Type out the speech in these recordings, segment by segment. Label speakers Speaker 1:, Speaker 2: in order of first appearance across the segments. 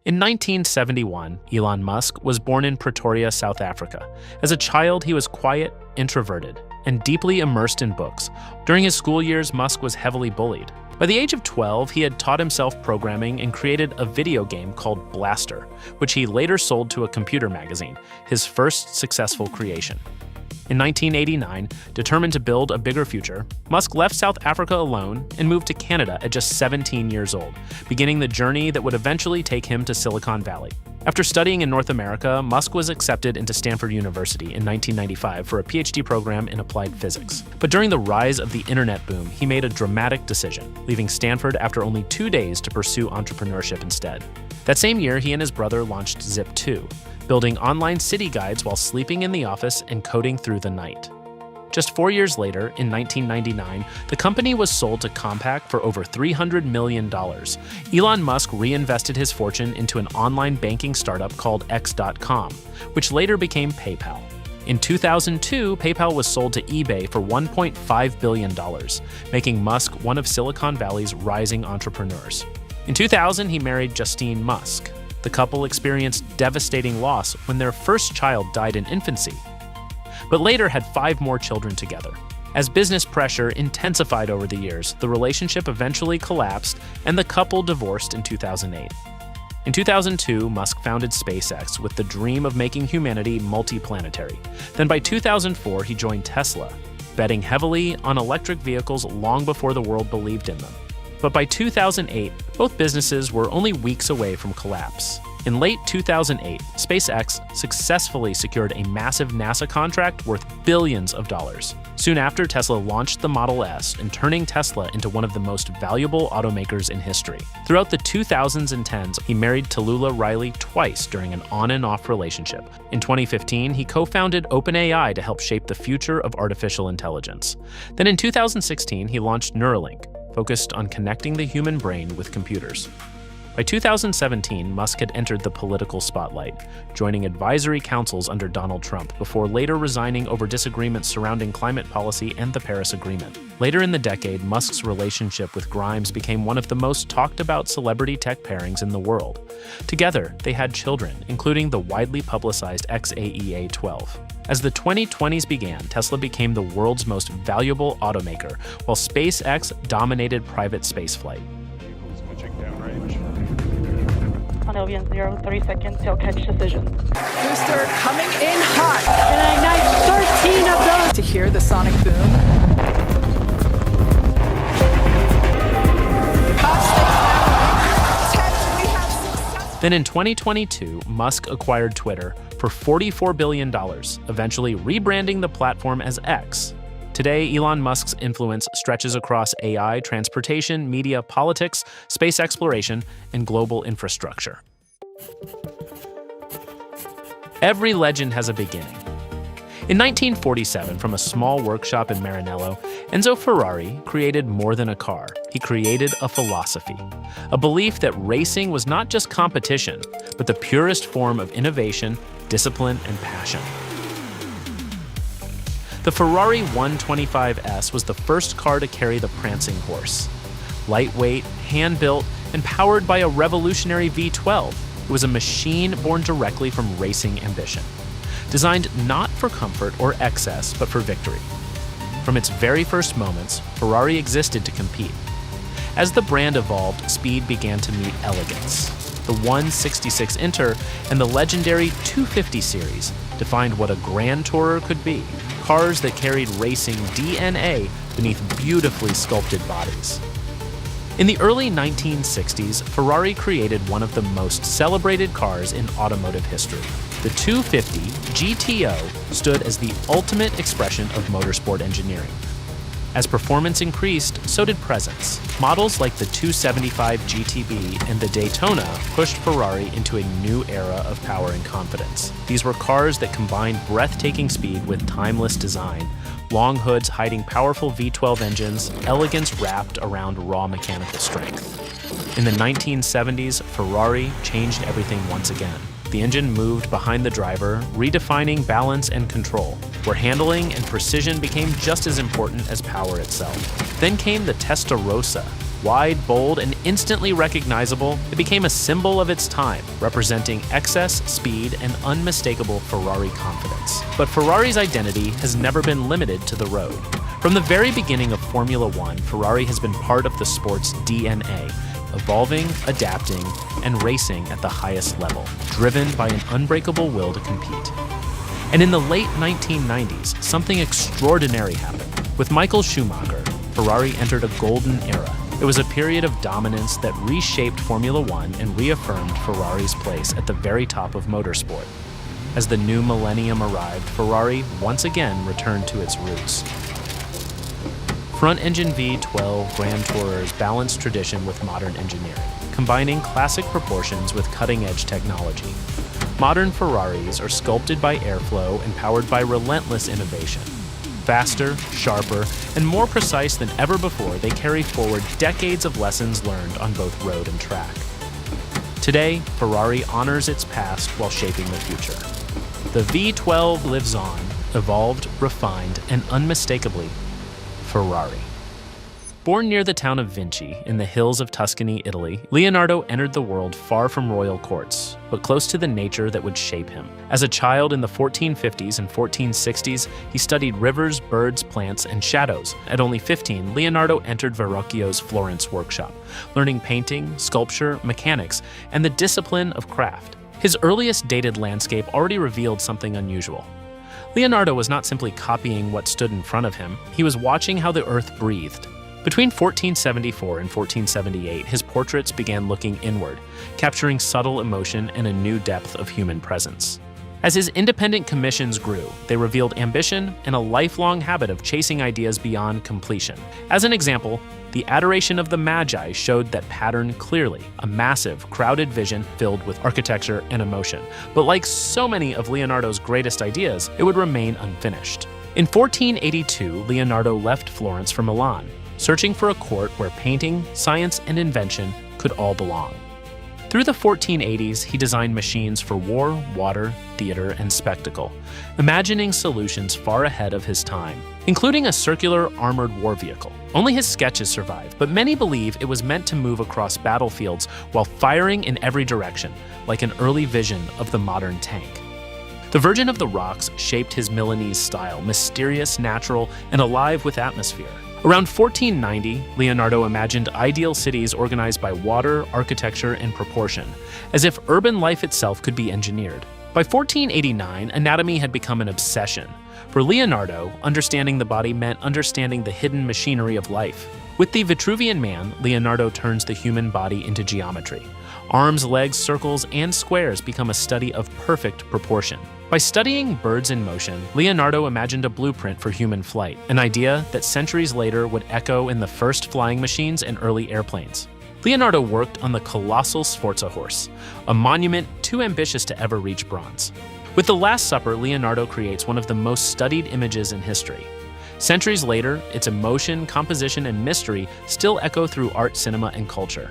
Speaker 1: In 1971, Elon Musk was born in Pretoria, South Africa. As a child, he was quiet, introverted, and deeply immersed in books. During his school years, Musk was heavily bullied. By the age of 12, he had taught himself programming and created a video game called Blaster, which he later sold to a computer magazine, his first successful creation. In 1989, determined to build a bigger future, Musk left South Africa alone and moved to Canada at just 17 years old, beginning the journey that would eventually take him to Silicon Valley. After studying in North America, Musk was accepted into Stanford University in 1995 for a PhD program in applied physics. But during the rise of the internet boom, he made a dramatic decision, leaving Stanford after only 2 days to pursue entrepreneurship instead. That same year, he and his brother launched Zip2, building online city guides while sleeping in the office and coding through the night. Just 4 years later, in 1999, the company was sold to Compaq for over $300 million. Elon Musk reinvested his fortune into an online banking startup called X.com, which later became PayPal. In 2002, PayPal was sold to eBay for $1.5 billion, making Musk one of Silicon Valley's rising entrepreneurs. In 2000, he married Justine Musk. The couple experienced devastating loss when their first child died in infancy, but later had 5 more children together. As business pressure intensified over the years, the relationship eventually collapsed and the couple divorced in 2008. In 2002, Musk founded SpaceX with the dream of making humanity multiplanetary. Then by 2004, he joined Tesla, betting heavily on electric vehicles long before the world believed in them. But by 2008, both businesses were only weeks away from collapse. In late 2008, SpaceX successfully secured a massive NASA contract worth billions of dollars. Soon after, Tesla launched the Model S, and turning Tesla into one of the most valuable automakers in history. Throughout the 2000s and 10s, he married Tallulah Riley twice during an on and off relationship. In 2015, he co-founded OpenAI to help shape the future of artificial intelligence. Then in 2016, he launched Neuralink, focused on connecting the human brain with computers. By 2017, Musk had entered the political spotlight, joining advisory councils under Donald Trump before later resigning over disagreements surrounding climate policy and the Paris Agreement. Later in the decade, Musk's relationship with Grimes became one of the most talked about celebrity tech pairings in the world. Together, they had children, including the widely publicized XAEA-12. As the 2020s began, Tesla became the world's most valuable automaker, while SpaceX dominated private spaceflight.
Speaker 2: Switching downrange.
Speaker 3: On Albion 0, 30 seconds till catch decision.
Speaker 4: Booster coming in hot. And ignite 13 of those. To hear the sonic boom.
Speaker 1: Then in 2022, Musk acquired Twitter for $44 billion, eventually rebranding the platform as X. Today, Elon Musk's influence stretches across AI, transportation, media, politics, space exploration, and global infrastructure. Every legend has a beginning. In 1947, from a small workshop in Maranello, Enzo Ferrari created more than a car. He created a philosophy, a belief that racing was not just competition, but the purest form of innovation, discipline, and passion. The Ferrari 125S was the first car to carry the prancing horse. Lightweight, hand-built, and powered by a revolutionary V12, it was a machine born directly from racing ambition. Designed not for comfort or excess, but for victory. From its very first moments, Ferrari existed to compete. As the brand evolved, speed began to meet elegance. The 166 Inter and the legendary 250 series defined what a Grand Tourer could be, cars that carried racing DNA beneath beautifully sculpted bodies. In the early 1960s, Ferrari created one of the most celebrated cars in automotive history. The 250 GTO stood as the ultimate expression of motorsport engineering. As performance increased, so did presence. Models like the 275 GTB and the Daytona pushed Ferrari into a new era of power and confidence. These were cars that combined breathtaking speed with timeless design, long hoods hiding powerful V12 engines, elegance wrapped around raw mechanical strength. In the 1970s, Ferrari changed everything once again. The engine moved behind the driver, redefining balance and control, where handling and precision became just as important as power itself. Then came the Testarossa, Wide, bold, and instantly recognizable, it became a symbol of its time, representing excess, speed, and unmistakable Ferrari confidence. But Ferrari's identity has never been limited to the road. From the very beginning of Formula One, Ferrari has been part of the sport's DNA, evolving, adapting, and racing at the highest level, driven by an unbreakable will to compete. And in the late 1990s, something extraordinary happened. With Michael Schumacher, Ferrari entered a golden era. It was a period of dominance that reshaped Formula One and reaffirmed Ferrari's place at the very top of motorsport. As the new millennium arrived, Ferrari once again returned to its roots. Front-engine V12 Grand Tourers balanced tradition with modern engineering, combining classic proportions with cutting-edge technology. Modern Ferraris are sculpted by airflow and powered by relentless innovation. Faster, sharper, and more precise than ever before, they carry forward decades of lessons learned on both road and track. Today, Ferrari honors its past while shaping the future. The V12 lives on, evolved, refined, and unmistakably Ferrari. Born near the town of Vinci in the hills of Tuscany, Italy, Leonardo entered the world far from royal courts, but close to the nature that would shape him. As a child in the 1450s and 1460s, he studied rivers, birds, plants, and shadows. At only 15, Leonardo entered Verrocchio's Florence workshop, learning painting, sculpture, mechanics, and the discipline of craft. His earliest dated landscape already revealed something unusual. Leonardo was not simply copying what stood in front of him, he was watching how the earth breathed. Between 1474 and 1478, his portraits began looking inward, capturing subtle emotion and a new depth of human presence. As his independent commissions grew, they revealed ambition and a lifelong habit of chasing ideas beyond completion. As an example, the Adoration of the Magi showed that pattern clearly, a massive, crowded vision filled with architecture and emotion. But like so many of Leonardo's greatest ideas, it would remain unfinished. In 1482, Leonardo left Florence for Milan, searching for a court where painting, science, and invention could all belong. Through the 1480s, he designed machines for war, water, theater, and spectacle, imagining solutions far ahead of his time, including a circular armored war vehicle. Only his sketches survive, but many believe it was meant to move across battlefields while firing in every direction, like an early vision of the modern tank. The Virgin of the Rocks shaped his Milanese style, mysterious, natural, and alive with atmosphere. Around 1490, Leonardo imagined ideal cities organized by water, architecture, and proportion, as if urban life itself could be engineered. By 1489, anatomy had become an obsession. For Leonardo, understanding the body meant understanding the hidden machinery of life. With the Vitruvian Man, Leonardo turns the human body into geometry. Arms, legs, circles, and squares become a study of perfect proportion. By studying birds in motion, Leonardo imagined a blueprint for human flight, an idea that centuries later would echo in the first flying machines and early airplanes. Leonardo worked on the colossal Sforza horse, a monument too ambitious to ever reach bronze. With The Last Supper, Leonardo creates one of the most studied images in history. Centuries later, its emotion, composition, and mystery still echo through art, cinema, and culture.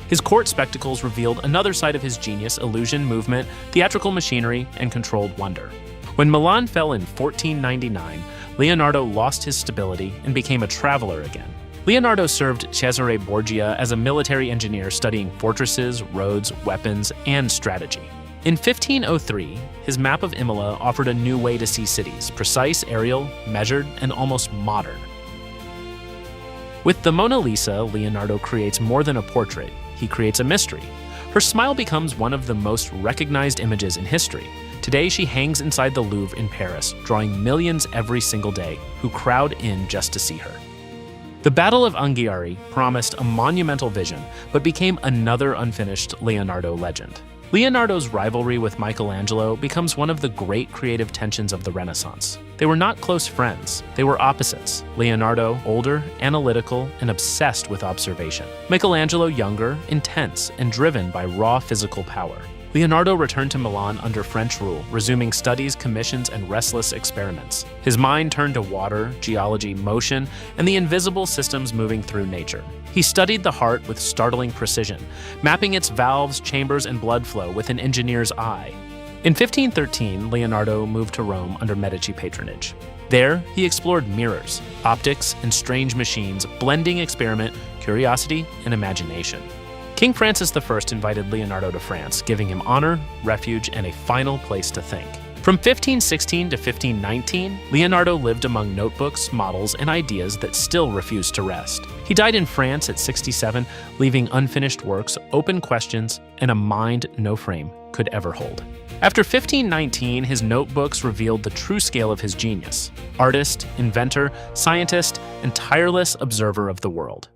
Speaker 1: His court spectacles revealed another side of his genius: illusion, movement, theatrical machinery, and controlled wonder. When Milan fell in 1499, Leonardo lost his stability and became a traveler again. Leonardo served Cesare Borgia as a military engineer studying fortresses, roads, weapons, and strategy. In 1503, his map of Imola offered a new way to see cities: precise, aerial, measured, and almost modern. With the Mona Lisa, Leonardo creates more than a portrait. He creates a mystery. Her smile becomes one of the most recognized images in history. Today, she hangs inside the Louvre in Paris, drawing millions every single day who crowd in just to see her. The Battle of Anghiari promised a monumental vision, but became another unfinished Leonardo legend. Leonardo's rivalry with Michelangelo becomes one of the great creative tensions of the Renaissance. They were not close friends, they were opposites. Leonardo, older, analytical, and obsessed with observation. Michelangelo, younger, intense, and driven by raw physical power. Leonardo returned to Milan under French rule, resuming studies, commissions, and restless experiments. His mind turned to water, geology, motion, and the invisible systems moving through nature. He studied the heart with startling precision, mapping its valves, chambers, and blood flow with an engineer's eye. In 1513, Leonardo moved to Rome under Medici patronage. There, he explored mirrors, optics, and strange machines, blending experiment, curiosity, and imagination. King Francis I invited Leonardo to France, giving him honor, refuge, and a final place to think. From 1516 to 1519, Leonardo lived among notebooks, models, and ideas that still refused to rest. He died in France at 67, leaving unfinished works, open questions, and a mind no frame could ever hold. After 1519, his notebooks revealed the true scale of his genius: artist, inventor, scientist, and tireless observer of the world.